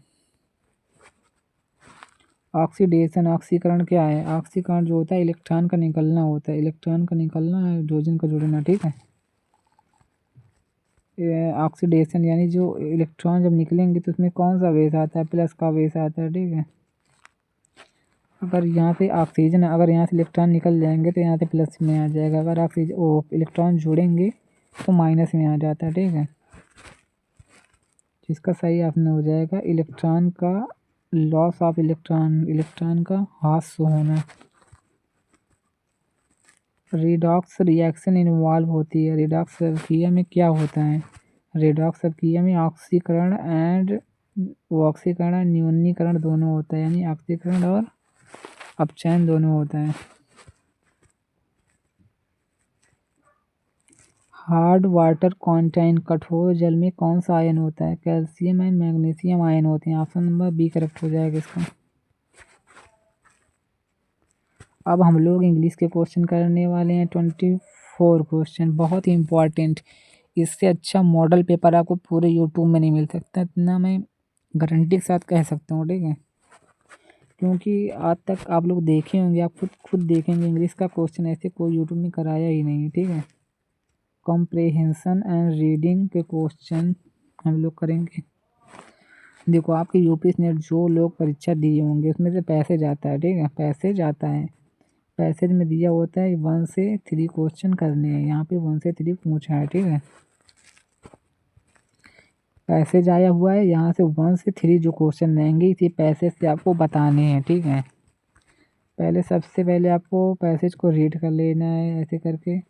ऑक्सीडेशन, ऑक्सीकरण क्या है? ऑक्सीकरण जो होता है इलेक्ट्रॉन का निकलना होता है, इलेक्ट्रॉन का निकलना, हाइड्रोजन का जुड़ना, ठीक है। ऑक्सीडेशन यानी जो इलेक्ट्रॉन जब निकलेंगे तो उसमें कौन सा बेस आता है? प्लस का बेस आता है, ठीक है। अगर यहाँ से ऑक्सीजन, अगर यहाँ से इलेक्ट्रॉन निकल जाएंगे तो यहाँ से प्लस में आ जाएगा, अगर ऑक्सीजन इलेक्ट्रॉन जोड़ेंगे तो माइनस में आ जाता है, ठीक है। जिसका सही ऑप्शन हो जाएगा इलेक्ट्रॉन का लॉस ऑफ इलेक्ट्रॉन, इलेक्ट्रॉन का ह्रास होना। रिडॉक्स रिएक्शन इन्वॉल्व होती है, रिडॉक्स प्रक्रिया में क्या होता है? रिडॉक्स प्रक्रिया में ऑक्सीकरण और न्यूनीकरण दोनों होता है, यानी ऑक्सीकरण और अपचयन दोनों होता है। हार्ड वाटर कंटेन, कठोर जल में कौन सा आयन होता है? कैल्शियम एंड मैग्नीशियम आयन होते हैं। ऑप्शन नंबर बी करेक्ट हो जाएगा इसका। अब हम लोग इंग्लिश के क्वेश्चन करने वाले हैं 24 क्वेश्चन, बहुत ही इंपॉर्टेंट। इससे अच्छा मॉडल पेपर आपको पूरे यूट्यूब में नहीं मिल सकता, इतना मैं गारंटी के साथ कह सकता हूँ, ठीक है। क्योंकि आज तक आप लोग देखे होंगे, आप खुद देखेंगे, इंग्लिश का क्वेश्चन ऐसे कोई यूट्यूब में कराया ही नहीं है, ठीक है। कॉम्प्रिहेंशन एंड रीडिंग के क्वेश्चन हम लोग करेंगे। देखो आपके यूपी नेट जो लोग परीक्षा दिए होंगे उसमें से पैसे जाता है, ठीक है, पैसे जाता है। पैसेज में दिया होता है 1 से 3 क्वेश्चन करने हैं, यहाँ पे 1 से 3 पूछा है, ठीक है। पैसेज आया हुआ है, यहाँ से 1 से 3 जो क्वेश्चन रहेंगे इसी पैसेज से आपको बताने हैं, ठीक है। सबसे पहले आपको पैसेज को रीड कर लेना है ऐसे करके।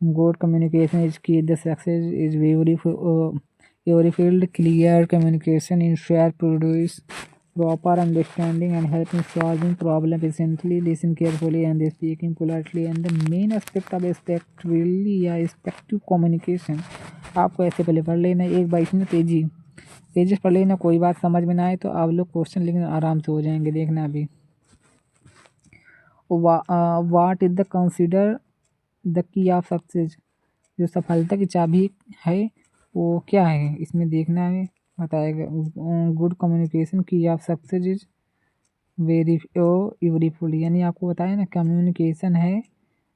गुड कम्युनिकेशन इज की the success is very field clear communication ensure produce proper understanding and help in solving problem efficiently, listen carefully and speaking politely and the main aspect of effectively या effective communication। आपको ऐसे पहले पढ़ लेना एक बार, इसमें pages पढ़ लेना। कोई बात समझ में ना आए तो आप लोग क्वेश्चन लिखना आराम से हो जाएंगे। देखना अभी what is the consider the key of success, जो सफलता की चाबी है वो क्या है, इसमें देखना है बताएगा। गुड कम्युनिकेशन की ऑफ सक्सेस इज वेरी यूरीफुल, यानी आपको बताया ना कम्युनिकेशन है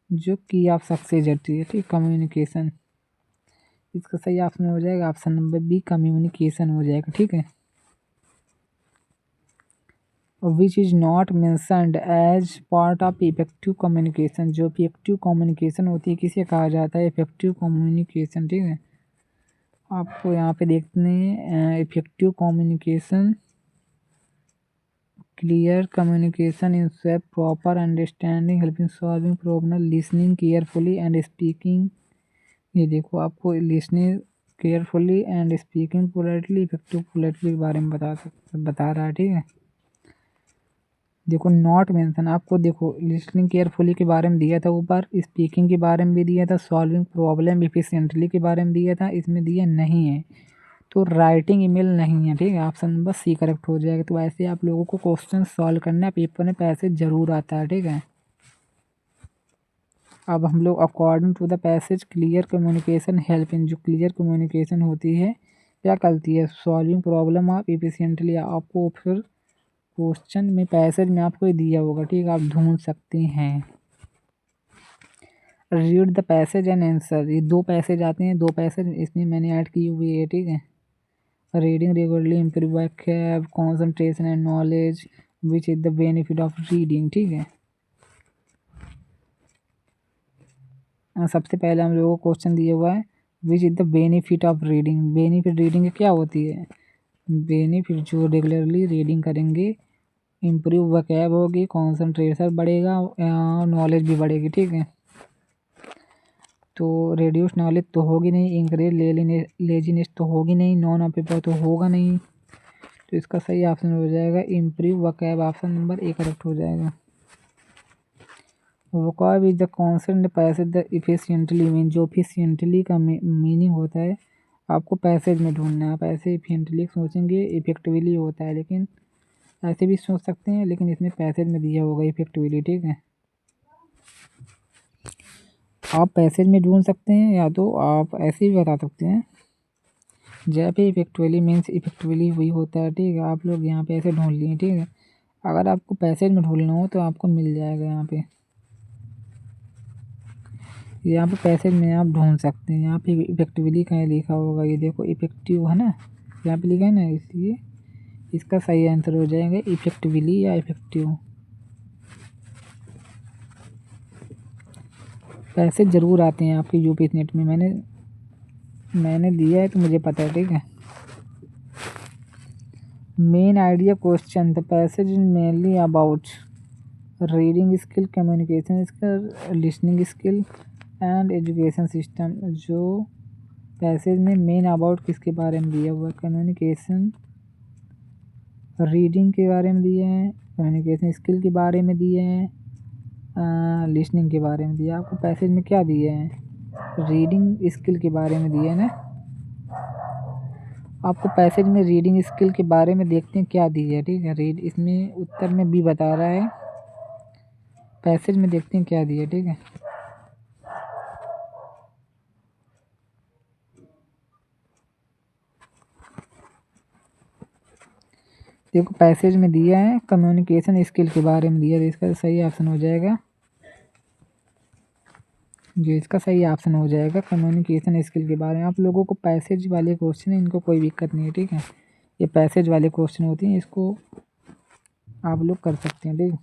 जो की ऑफ सक्सेस होती है। ठीक, कम्युनिकेशन इसका सही ऑप्शन हो जाएगा ऑप्शन नंबर बी, कम्युनिकेशन हो जाएगा। ठीक है, which is not mentioned as part of effective communication, जो इफेक्टिव कम्युनिकेशन होती है किसे कहा जाता है, इफेक्टिव कम्युनिकेशन। ठीक है, आपको यहाँ पे देखते हैं effective communication clear communication in proper understanding helping solving problem listening carefully and speaking. ये देखो आपको listening carefully and speaking politely effective politely के बारे में बता रहा है। ठीक है, देखो नॉट मेंशन, आपको देखो लिसनिंग केयरफुली के बारे में दिया था ऊपर, स्पीकिंग के बारे में भी दिया था, सॉल्विंग प्रॉब्लम एफिशिएंटली के बारे में दिया था, इसमें दिया नहीं है तो राइटिंग ईमेल नहीं है। ठीक है, ऑप्शन नंबर सी करेक्ट हो जाएगा। तो ऐसे आप लोगों को क्वेश्चन सॉल्व करना है, पेपर में पैसेज जरूर आता है। ठीक है, अब हम लोग according to the passage clear communication help in, जो क्लियर कम्युनिकेशन होती है क्या करती है, सॉल्विंग प्रॉब्लम आप एफिशिएंटली। आपको फिर क्वेश्चन में पैसेज में आपको दिया होगा। ठीक है, आप ढूंढ सकते हैं। Read the passage and answer, ये दो पैसेज आते हैं, दो पैसेज इसमें मैंने ऐड की हुई है। ठीक है, reading regularly improve vocab concentration and knowledge which is the benefit of reading. ठीक है, सबसे पहले हम लोगों को क्वेश्चन दिया हुआ है which is the benefit of reading. Benefit reading क्या होती है, बेनिफिट जो रेगुलरली रीडिंग करेंगे इम्प्रूव vocab होगी, कॉन्सेंट्रेशन बढ़ेगा, नॉलेज भी बढ़ेगी। ठीक है, तो रेड्यूस नॉलेज तो होगी नहीं, इंक्रीज लेजीनेस तो होगी नहीं, नॉन ऑक्यूपाइड तो होगा नहीं। तो इसका सही ऑप्शन हो जाएगा improve vocab, option number A correct हो जाएगा। vocab is the concept passage the efficiently mean, जो इफिशिएंटली का मीनिंग होता है आपको पैसेज में ढूंढना है। आप ऐसे इफिशिएंटली सोचेंगे इफेक्टिवली होता है, लेकिन ऐसे भी सोच सकते हैं, लेकिन इसमें पैसेज में दिया होगा इफेक्टिवली। ठीक है, आप पैसेज में ढूंढ सकते हैं या तो आप ऐसे भी बता सकते हैं। जहाँ पे इफेक्टिवली मीन्स इफेक्टिवली वही होता है। ठीक है, आप लोग यहाँ पे ऐसे ढूंढ लिए। ठीक है, अगर आपको पैसेज में ढूंढना हो तो आपको मिल जाएगा यहाँ पे पैसेज में आप ढूंढ सकते हैं। यहाँ पे इफेक्टिवली कहीं लिखा होगा, ये देखो इफेक्टिव है ना, यहाँ पे लिखा है ना, इसलिए इसका सही आंसर हो जाएगा इफेक्टिवली या इफेक्टिव। पैसेज ज़रूर आते हैं आपके यूपीएससी नेट में, मैंने दिया है तो मुझे पता है। ठीक है, main idea question the passage is mainly about reading skill, communication skill, listening skill and education system. जो पैसेज में मेन अबाउट किसके बारे में दिया हुआ है, कम्युनिकेशन रीडिंग के बारे में दिए हैं, कम्युनिकेशन स्किल के बारे में दिए हैं, लिसनिंग के बारे में दिया। आपको पैसेज में क्या दिए हैं, रीडिंग स्किल के बारे में दिए हैं ना। आपको पैसेज में रीडिंग स्किल के बारे में देखते हैं क्या दिया है। ठीक है, रीड इसमें उत्तर में बी बता रहा है, पैसेज में देखते हैं क्या दिया। ठीक है, देखो पैसेज में दिया है कम्युनिकेशन स्किल के बारे में दिया है, इसका सही ऑप्शन हो जाएगा, जो इसका सही ऑप्शन हो जाएगा कम्युनिकेशन स्किल के बारे में। आप लोगों को पैसेज वाले क्वेश्चन है, इनको कोई दिक्कत नहीं है। ठीक है, ये पैसेज वाले क्वेश्चन होते हैं, इसको आप लोग कर सकते हैं। ठीक,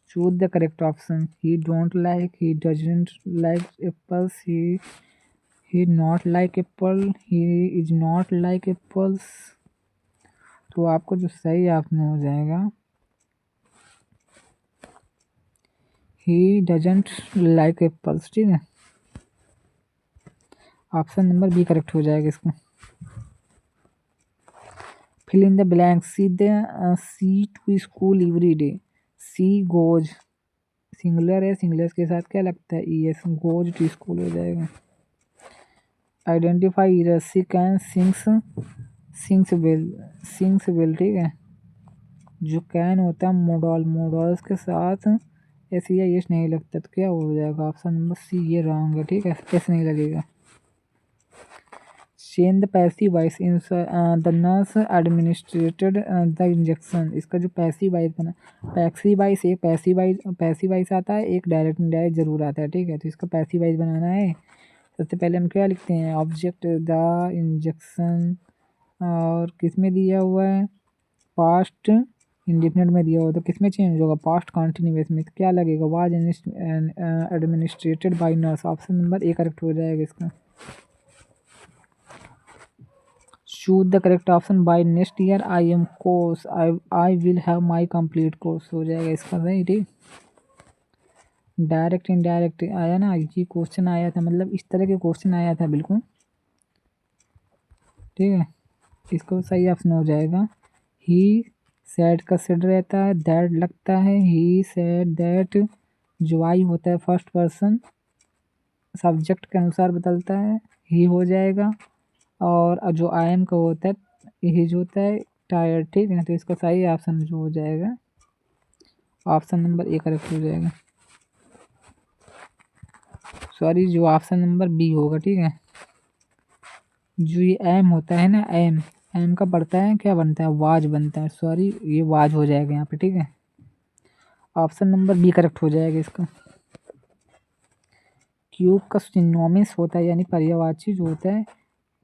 choose the correct option. He don't like, he doesn't like apples, he not like Apple, he is not like apples. तो आपको जो सही ऑप्शन हो जाएगा ही डजंट लाइक एप्पल्स, ठीक है। ऑप्शन नंबर बी करेक्ट हो जाएगा इसका। Fill in the blank, she to school every day, she goes, singular है, सिंगुलर के साथ क्या लगता है, E S, goes to school हो जाएगा। आइडेंटिफाई रस्सी कैन सिंग्स बेल, ठीक है। जो कैन होता है मोडल्स के साथ ऐसे या यश नहीं लगता तो क्या हो जाएगा, ऑप्शन नंबर सी ये रॉन्ग है, ठीक है, ऐसे नहीं लगेगा। Chain the passive voice in the nurse administrated the injection, इसका जो पैसिव वॉइस बना, पैसिव वॉइस, एक पैसिव वॉइस आता है, एक डायरेक्ट इनडायरेक्ट जरूर आता है, ठीक है। तो इसका पैसिव वॉइस बनाना है। सबसे पहले हम क्या लिखते हैं, ऑब्जेक्ट द इंजेक्शन, और किस में दिया हुआ है, पास्ट इंडिफिनिट में दिया हुआ, तो किस में चेंज होगा, पास्ट कॉन्टिन्यूस में। तो क्या लगेगा, was administrated by nurse, option number A correct हो जाएगा इसका। Choose the correct option, by next year I am course I will have my complete course हो जाएगा इसका सही, ठीक। डायरेक्ट इनडायरेक्ट आया ना, ये क्वेश्चन आया था, मतलब इस तरह के क्वेश्चन आया था बिल्कुल, ठीक है। इसको सही ऑप्शन हो जाएगा। ही सेड का सेड रहता है, दैट लगता है, ही सेड दैट, जो आई होता है फर्स्ट पर्सन सब्जेक्ट के अनुसार बदलता है, ही हो जाएगा। और जो आई एम का होता है, ही जो होता है टायर्ड, ठीक है। तो इसका सही ऑप्शन जो हो जाएगा, ऑप्शन नंबर ए करेक्ट हो जाएगा, सॉरी जो ऑप्शन नंबर बी होगा, ठीक है। जो ये एम होता है ना, एम का पड़ता है, क्या बनता है, वाज बनता है, सॉरी ये वाज हो जाएगा यहाँ पे, ठीक है। ऑप्शन नंबर बी करेक्ट हो जाएगा इसका। क्यूब का सिनोनिम्स होता है, यानी पर्यायवाची जो होता है,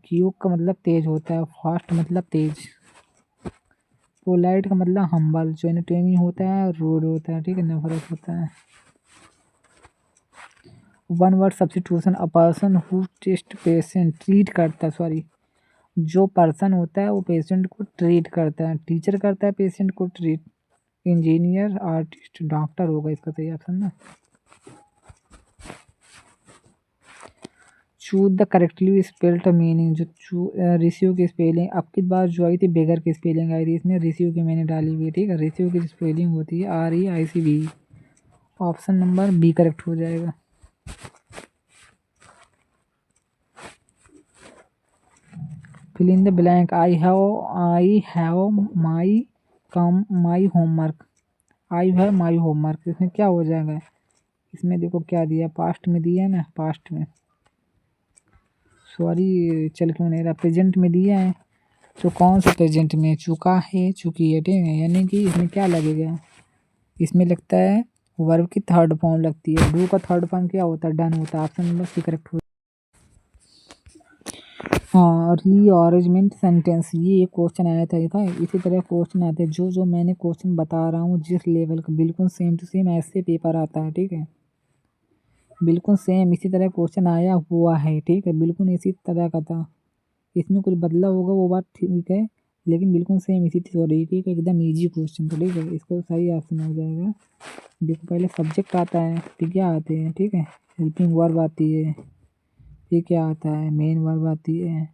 क्यूब का मतलब तेज होता है, फास्ट मतलब तेज, पोलाइट का मतलब हम्बल, जो एंटोनिम होता है रूड होता है, ठीक है, नफरत होता है। One word substitution, a person who test patient, treat करता है, सॉरी जो पर्सन होता है वो पेशेंट को ट्रीट करता है, टीचर करता है पेशेंट को ट्रीट, इंजीनियर, आर्टिस्ट, डॉक्टर होगा इसका सही ऑप्शन ना। Choose the correctly spelled meaning, जो रिसीव की स्पेलिंग, अब की बार जो आई थी बेगर की स्पेलिंग आई थी, इसमें रिसीव की मैंने डाली हुई है, ठीक है। रिसीव की स्पेलिंग होती है REICV, option number B correct हो जाएगा। Fill in the blank, I have my homework, I have my homework, इसमें क्या हो जाएगा, इसमें देखो क्या दिया, पास्ट में दिया है ना, पास्ट में, सॉरी चल क्यों नहीं रहा, प्रेजेंट में दिया है, तो कौन सा प्रेजेंट में, चुका है, चुकी है, ठीक है। यानी कि इसमें क्या लगेगा, इसमें लगता है वर्ब की थर्ड फॉर्म लगती है, डू का थर्ड फॉर्म क्या होता है, डन होता है, ऑप्शन नंबर सी करेक्ट हो। हाँ, रीअरेंजमेंट सेंटेंस, ये एक क्वेश्चन आया था, देखा है, इसी तरह क्वेश्चन आते हैं, जो मैंने क्वेश्चन बता रहा हूँ जिस लेवल का, बिल्कुल सेम टू सेम ऐसे पेपर आता है, ठीक है। बिल्कुल सेम इसी तरह क्वेश्चन आया हुआ है, ठीक है, बिल्कुल इसी तरह का था, इसमें कुछ बदला होगा वो बात ठीक है, लेकिन बिल्कुल सेम इसी थ्योरी, ठीक है, एकदम इजी क्वेश्चन था, ठीक है। इसको सही ऑप्शन हो जाएगा। देखो पहले सब्जेक्ट आता है, फिर क्या आते हैं, ठीक है, हेल्पिंग वर्ब आती है, फिर क्या आता है, मेन वर्ब आती है,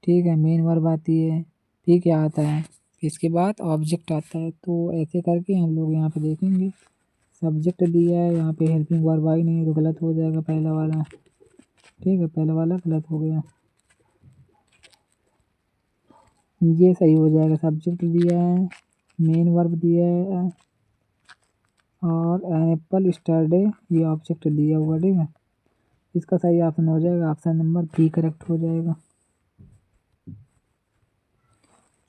ठीक है, मेन वर्ब आती है, फिर क्या आता है, इसके बाद ऑब्जेक्ट आता है। तो ऐसे करके हम लोग यहाँ पे देखेंगे, सब्जेक्ट दिया है, यहाँ पे हेल्पिंग वर्ब आई नहीं है, तो गलत हो जाएगा पहला वाला, ठीक है, पहला वाला गलत हो गया, ये सही हो जाएगा। सब्जेक्ट दिया है, मेन वर्ब दिया है, और एप्पल स्टरडे ये ऑब्जेक्ट दिया हुआ, ठीक है। इसका सही ऑप्शन हो जाएगा, ऑप्शन नंबर बी करेक्ट हो जाएगा।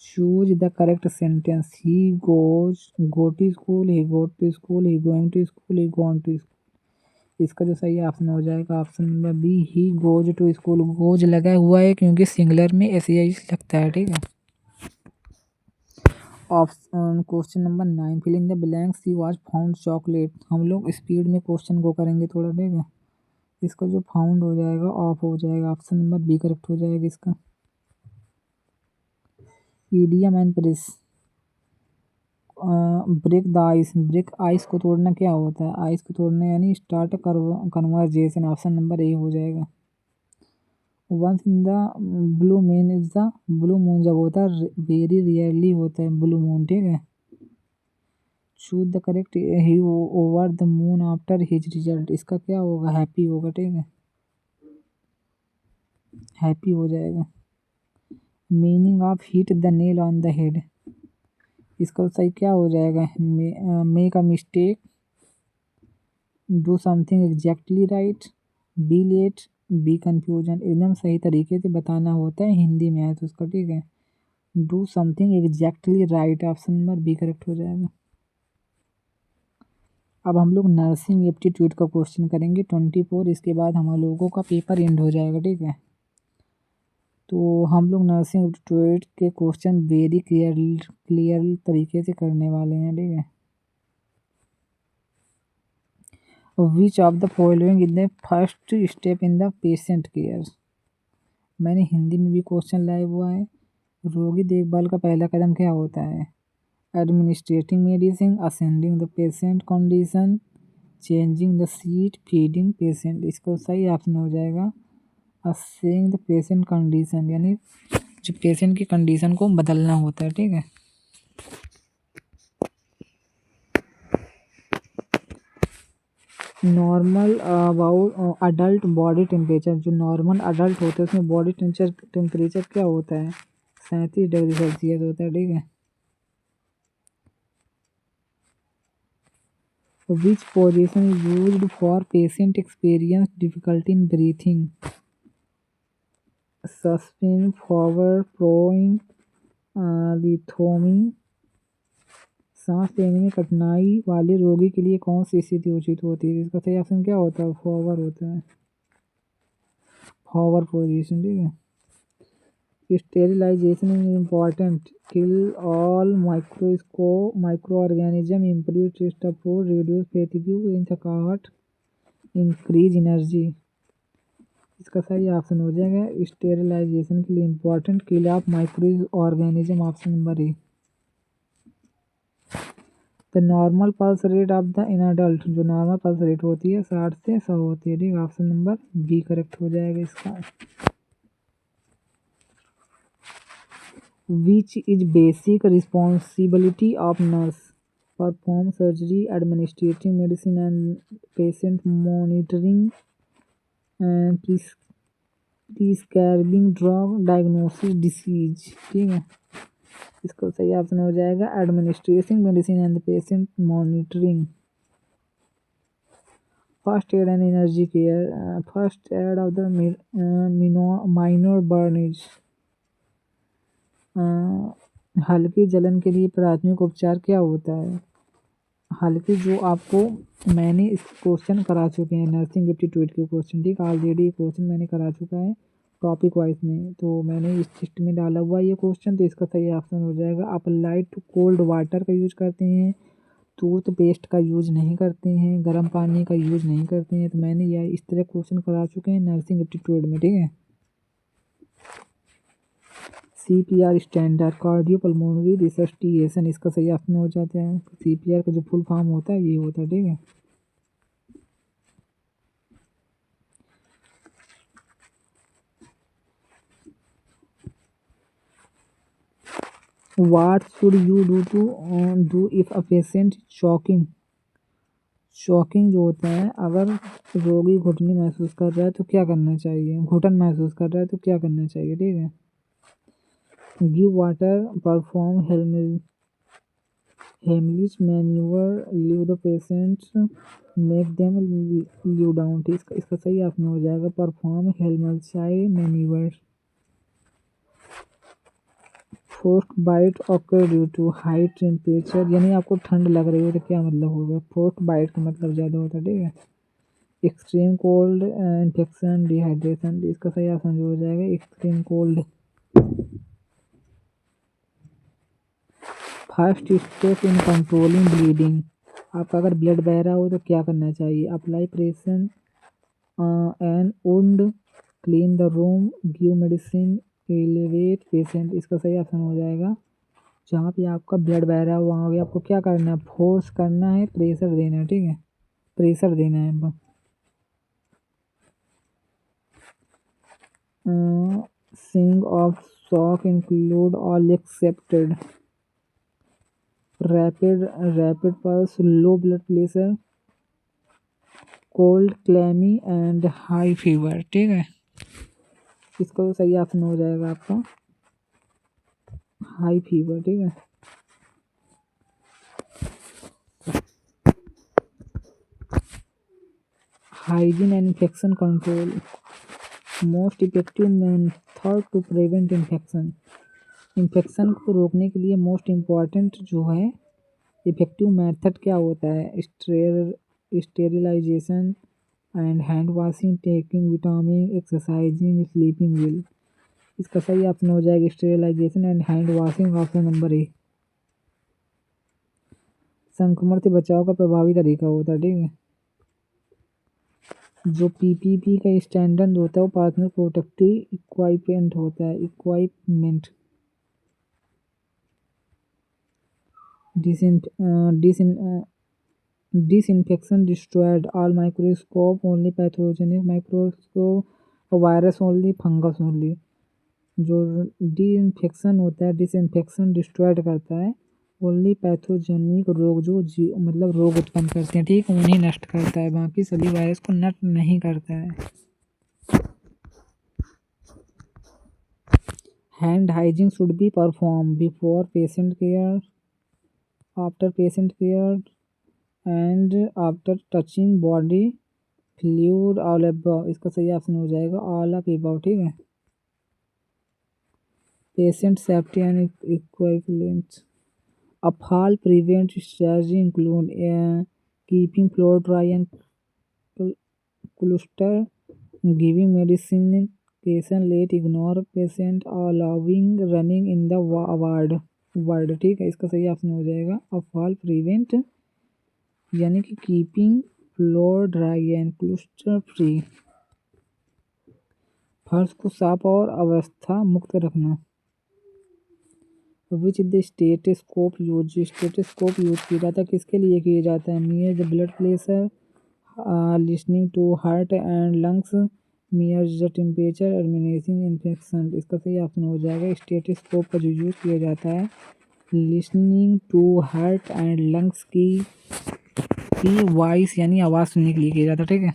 Choose the correct sentence, he go to school, he go to school, he going to school, he gone to school, इसका जो सही ऑप्शन हो जाएगा, option number B, he goes to school, goes लगा हुआ है क्योंकि सिंगुलर में ऐसे लगता है, ठीक है। Option question number 9, fill in the blank, she was found chocolate, हम लोग स्पीड में क्वेश्चन को करेंगे थोड़ा, ठीक है। इसका जो फाउंड हो जाएगा ऑफ हो जाएगा, ऑप्शन नंबर बी करेक्ट हो जाएगा इसका। Idiom and press, break the ice, break ice को तोड़ना क्या होता है? आइस को तोड़ना यानी start conversation, option number A हो जाएगा। Once in the blue moon is the, blue moon जब होता है वेरी रेयरली होता है ब्लू मून, ठीक है। Choose the correct he over the moon after his result, इसका क्या होगा? हैप्पी होगा, ठीक है, हैप्पी हो जाएगा। Meaning of hit the nail on the head, इसका सही क्या हो जाएगा? Make a mistake, do something exactly right, be late, be confusion. एकदम सही तरीके से बताना होता है हिंदी में है तो उसका, ठीक है। Do something exactly right, option number B correct हो जाएगा। अब हम लोग नर्सिंग एप्टीट्यूड का क्वेश्चन करेंगे 24, इसके बाद हम लोगों का पेपर एंड हो जाएगा, ठीक है। तो हम लोग नर्सिंग एप्टीट्यूड के क्वेश्चन वेरी क्लियर तरीके से करने वाले हैं, ठीक है। Which of the following is the first step in the patient care, मैंने हिंदी में भी क्वेश्चन लाया हुआ है। रोगी देखभाल का पहला कदम क्या होता है? Administrating medicine, ascending the patient condition, changing the seat, feeding patient. इसको सही ऑप्शन हो जाएगा असेंग द पेशेंट कंडीशन, यानी जो पेशेंट की कंडीशन को बदलना होता है, ठीक है। Normal about adult body temperature, जो नॉर्मल अडल्ट होते हैं उसमें बॉडी टेम्परेचर क्या होता है? 37 डिग्री सेल्सियस होता है, ठीक है। Which position is used for patient experience difficulty in breathing? Supine, forward, proning, lithotomy. सांस लेने में कठिनाई वाले रोगी के लिए कौन सी स्थिति उचित होती है? इसका सही ऑप्शन क्या होता है? फॉरवर्ड होता है, फॉरवर्ड पोजीशन, ठीक है। Sterilisation is important, kill all micro organism, improve taste of food, reduce fatigue, इन थकावट, इंक्रीज एनर्जी। इसका सही ऑप्शन हो जाएगा स्टेरिलाइजेशन के लिए important, kill of micro organism, option number A. The normal pulse rate of the in adult, जो normal pulse rate होती है 60 से 100 होती है, ठीक, ऑप्शन नंबर बी करेक्ट हो जाएगा इसका। Which is basic responsibility of nurse? Perform surgery, administrating medicine and patient monitoring, prescribing drug, diagnosis disease, ठीक है। इसको सही ऑप्शन हो जाएगा administrating medicine and patient monitoring. First aid and energy care, first aid of the minor burns, हल्की जलन के लिए प्राथमिक उपचार क्या होता है? हल्की, जो आपको मैंने इस क्वेश्चन करा चुके हैं नर्सिंग एप्टीट्यूड के क्वेश्चन, ठीक, ऑलरेडी क्वेश्चन मैंने करा चुका है टॉपिक वाइज में, तो मैंने इस लिस्ट में डाला हुआ ये क्वेश्चन, तो इसका सही ऑप्शन हो जाएगा अप्लाई टू कोल्ड वाटर का यूज करते हैं, टूथपेस्ट का यूज नहीं करते हैं, गर्म पानी का यूज नहीं करते हैं, तो मैंने यह इस तरह क्वेश्चन करा चुके हैं नर्सिंग एप्टीट्यूड में, ठीक है। CPR स्टैंडर्ड कार्डियोपल्मोनरी रिसस्टिटेशन, इसका सही ऑप्शन हो जाता है। CPR का जो फुल फॉर्म होता है ये होता है, ठीक है। What should you do if a patient choking? Choking जो होता है, अगर रोगी घुटने महसूस कर रहा है तो क्या करना चाहिए? घुटन महसूस कर रहा है तो क्या करना चाहिए, ठीक है। Give water, perform Heimlich manoeuvre, leave the patients, make them leave down, इसका सही ऑप्शन हो जाएगा perform Heimlich manoeuvre. Fork bite occur due to high temperature, यानी आपको ठंड लग रही हो तो क्या मतलब होगा? फोर्क बाइट का मतलब ज़्यादा होता है, ठीक है। एक्सट्रीम कोल्ड, इन्फेक्शन, डिहाइड्रेशन, इसका सही ऑप्शन हो जाएगा extreme cold. First step in controlling bleeding, आपका अगर ब्लड बह रहा हो तो क्या करना चाहिए? Apply pressure and wound, clean the room, give medicine, elevate patient, इसका सही ऑप्शन हो जाएगा जहाँ पे आपका ब्लड बह रहा है वहाँ पे आपको क्या करना है, फोर्स करना है, प्रेशर देना है, ठीक है, प्रेशर देना है। Sing of shock include all accepted rapid pulse, low blood pressure, cold, clammy and high fever, ठीक है। इसका तो सही ऑप्शन हो जाएगा आपका हाई फीवर, ठीक है। Hygiene and infection control, most effective method to prevent infection. Infection को रोकने के लिए मोस्ट इम्पॉर्टेंट जो है इफेक्टिव मेथड क्या होता है, sterilisation and hand washing, taking vitamin, exercising, sleeping well. इसका सही ऑप्शन हो जाएगा sterilisation and hand washing, option number A. संक्रमण से बचाव का प्रभावी तरीका होता है, ठीक है। जो पीपीपी का स्टैंडर्ड होता है वो पर्सनल प्रोटेक्टिव इक्विपमेंट होता है, equipment. Disinfection destroyed all microscope only pathogenic microscope virus only fungus only. जो डिसइंफेक्शन होता है, डिसइंफेक्शन डिस्ट्रॉयड करता है ओनली पैथोजेनिक रोग जो मतलब रोग उत्पन्न करते हैं, ठीक, उन्हें नष्ट करता है, बाकी सभी वायरस को नष्ट नहीं करता है। Hand hygiene should be perform before patient care, after patient care and after touching body fluid, all above. इसका सही ऑप्शन हो जाएगा ऑल ऑफ अबव, ठीक है। Patient safety and equipment, a fall prevent strategy include keeping floor dry and cluster, giving medicine patient late, ignore patient, allowing running in the ward, ठीक है। इसका सही ऑप्शन हो जाएगा a fall prevent यानी कि keeping floor dry and cluster free, फर्श को साफ और अवस्था मुक्त रखना। Which the stethoscope use, stethoscope use किया जाता है किसके लिए किया जाता है, measure the blood pressure, listening to heart and lungs, measure the temperature, eliminating infection. इसका सही ऑप्शन हो जाएगा स्टेथोस्कोप का जो यूज किया जाता है listening to heart and lungs की वॉइस यानी आवाज़ सुनने के लिए किया जाता है, ठीक है।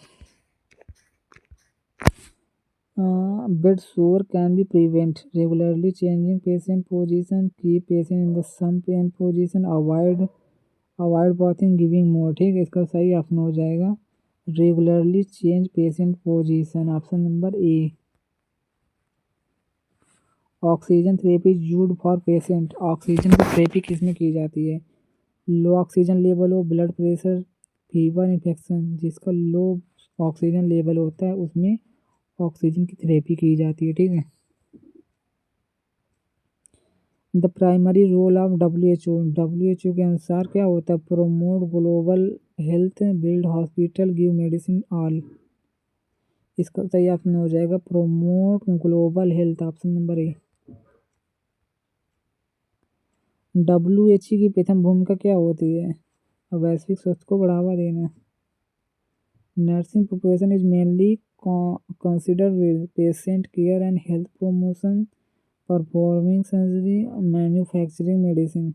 Bed sore can be prevent regularly changing patient position, keep patient in the supine position, avoid bathing giving more, ठीक है। इसका सही ऑप्शन हो जाएगा regularly change patient position, option number A. Oxygen therapy used for patient, oxygen की therapy किसमें की जाती है, लो ऑक्सीजन लेवल हो, ब्लड प्रेशर, फीवर, इन्फेक्शन। जिसका लो ऑक्सीजन लेवल होता है उसमें ऑक्सीजन की थेरेपी की जाती है, ठीक है। The primary role of W H O के अनुसार क्या होता है, promote global health, build hospital, give medicine all. इसका सही ऑप्शन हो जाएगा promote global health, option number A. WHO की प्रथम भूमिका क्या होती है, वैश्विक स्वास्थ्य को बढ़ावा देना। Nursing profession is mainly consider with patient care and health promotion, performing surgery, manufacturing medicine.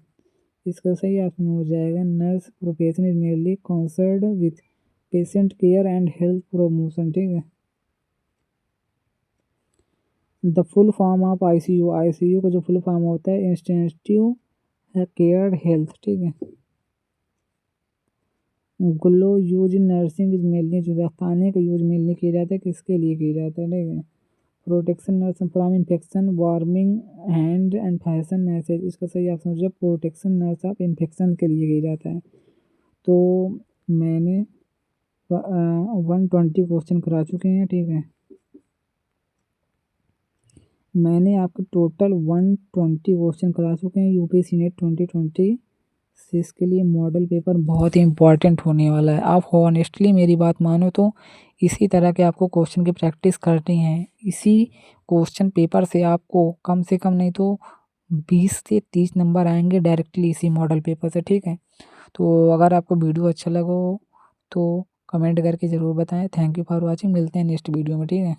इसका सही ऑप्शन हो जाएगा nurse profession is mainly concerned with patient care and health promotion, ठीक है। The full form of ICU, ICU का जो full form होता है इंटेंसिव केयर हेल्थ, ठीक है। Glow use in nursing is mainly, जो दस्ताने का यूज मेनली किया जाता है किसके लिए किया जाता है, ठीक है। Protection nurse from infection, warming hand and fashion message. इसका सही ऑप्शन हो जाए प्रोटेक्शन नर्स ऑफ इन्फेक्शन के लिए किया जाता है। तो मैंने 120 क्वेश्चन करा चुके हैं, ठीक है। मैंने आपको टोटल 120 क्वेश्चन करा चुके हैं यूपीएससी नेट 2026 के लिए। मॉडल पेपर बहुत ही इंपॉर्टेंट होने वाला है। आप हॉनेस्टली मेरी बात मानो तो इसी तरह के आपको क्वेश्चन की प्रैक्टिस करनी है। इसी क्वेश्चन पेपर से आपको कम से कम नहीं तो 20 से 30 नंबर आएंगे डायरेक्टली इसी मॉडल पेपर से, ठीक है। तो अगर आपको वीडियो अच्छा लगा हो तो कमेंट करके ज़रूर बताएं। थैंक यू फॉर वॉचिंग, मिलते हैं नेक्स्ट वीडियो में, ठीक है।